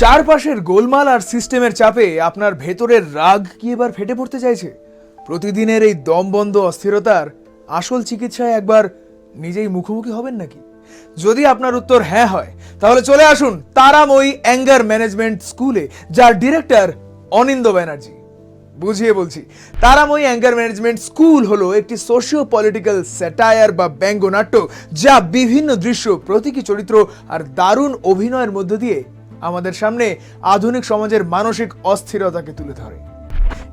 চারপাশের গোলমাল আর সিস্টেমের চাপে আপনার ভেতরের রাগ কি এবার ফেটে পড়তে চাইছে? প্রতিদিনের এই দমবন্ধ অস্থিরতার আসল চিকিৎসায় একবার নিজেই মুখোমুখি হবেন নাকি? যদি আপনার উত্তর হ্যাঁ হয়, তাহলে চলে আসুন তারাময়ী অ্যাঙ্গার ম্যানেজমেন্ট স্কুলে, যার ডিরেক্টর অনিন্দ ব্যানার্জি। বুঝিয়ে বলছি, তারাময়ী অ্যাঙ্গার ম্যানেজমেন্ট স্কুল হলো একটি সোশিও পলিটিক্যাল স্যাটায়ার বা ব্যঙ্গনাট্য, যা বিভিন্ন দৃশ্য, প্রতীকী চরিত্র আর দারুণ অভিনয়ের মধ্য দিয়ে আমাদের সামনে আধুনিক সমাজের মানসিক অস্থিরতাকে তুলে ধরে।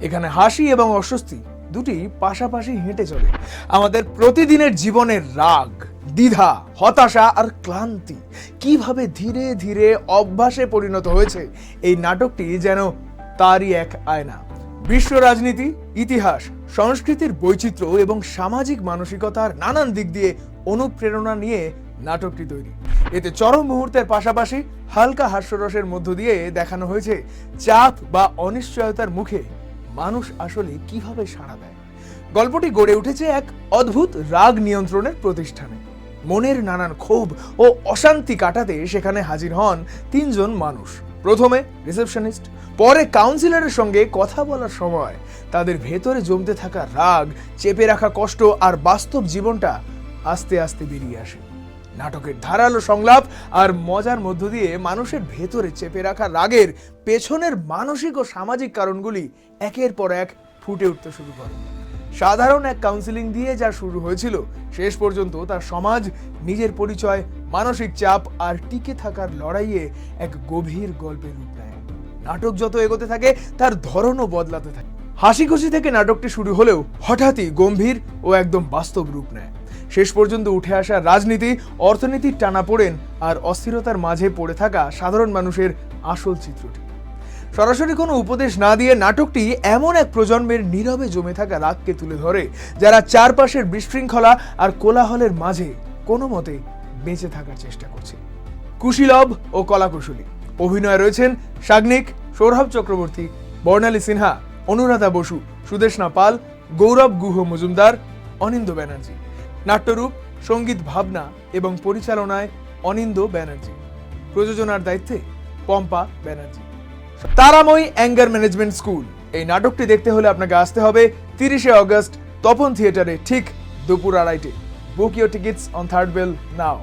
এখানে হাসি এবং অস্বস্তি দুটি পাশাপাশি হেঁটে চলে। আমাদের প্রতিদিনের জীবনের রাগ, দ্বিধা, হতাশা আর ক্লান্তি কিভাবে ধীরে ধীরে অভ্যাসে পরিণত হয়েছে, এই নাটকটি যেন তারই এক আয়না। বিশ্ব রাজনীতি, ইতিহাস, সংস্কৃতির বৈচিত্র্য এবং সামাজিক মানসিকতার নানান দিক দিয়ে অনুপ্রেরণা নিয়ে নাটকটি তৈরি। এতে চরম মুহূর্তের পাশাপাশি হালকা হাস্যরসের মধ্য দিয়ে দেখানো হয়েছে চাপ বা অনিশ্চয়তার মুখে মানুষ আসলে কিভাবে সাড়া দেয়। গল্পটি গড়ে উঠেছে এক অদ্ভুত রাগ নিয়ন্ত্রণের প্রতিষ্ঠানে। মনের নানান ক্ষোভ ও অশান্তি কাটাতে সেখানে হাজির হন তিনজন মানুষ। প্রথমে রিসেপশনিস্ট, পরে কাউন্সিলরের সঙ্গে কথা বলার সময় তাদের ভেতরে জমতে থাকা রাগ, চেপে রাখা কষ্ট আর বাস্তব জীবনটা আস্তে আস্তে বেরিয়ে আসে। নাটকের ধারালো সংলাপ আর মজার মধ্য দিয়ে মানুষের ভেতরে চেপে রাখা রাগের পেছনের মানসিক ও সামাজিক কারণগুলি একের পর এক ফুটে উঠতে শুরু করে। সাধারণ এক কাউন্সিলিং দিয়ে যা শুরু হয়েছিল, শেষ পর্যন্ত তার সমাজ, নিজের পরিচয়, মানসিক চাপ আর টিকে থাকার লড়াইয়ে এক গভীর গল্পের রূপ নেয়। নাটক যত এগোতে থাকে তার ধরনও বদলাতে থাকে। হাসি খুশি থেকে নাটকটি শুরু হলেও হঠাৎই গম্ভীর ও একদম বাস্তব রূপ নেয়। শেষ পর্যন্ত উঠে আসা রাজনীতি, অর্থনীতির টানাপোড়েন আর অস্থিরতার মাঝে পড়ে থাকা সাধারণ মানুষের আসল চিত্রটি। সরাসরি কোনো উপদেশ না দিয়ে নাটকটি এমন এক প্রজন্মের নীরবে জমে থাকা রাগকে তুলে ধরে, যারা চারপাশের বিশৃঙ্খলা আর কোলাহলের মাঝে কোনো মতে বেঁচে থাকার চেষ্টা করছে। কুশীলভ ও কলাকুশলী অভিনয়ে রয়েছেন সাগ্নিক, সৌরভ চক্রবর্তী, বর্ণালী সিনহা, অনুরাধা বসু, সুদেষ্ণা পাল, গৌরব গুহ মজুমদার, অনিন্দ ব্যানার্জি। নাট্যরূপ, সঙ্গীত, ভাবনা এবং পরিচালনায় অনিন্দ ব্যানার্জি। প্রযোজনার দায়িত্বে Pampa Banerjee. Taramoyee anger management school, এই নাটকটি দেখতে হলে আপনাকে আসতে হবে 30শে অগস্ট তপন থিয়েটারে ঠিক দুপুর 2:30। Book your tickets on third bell now.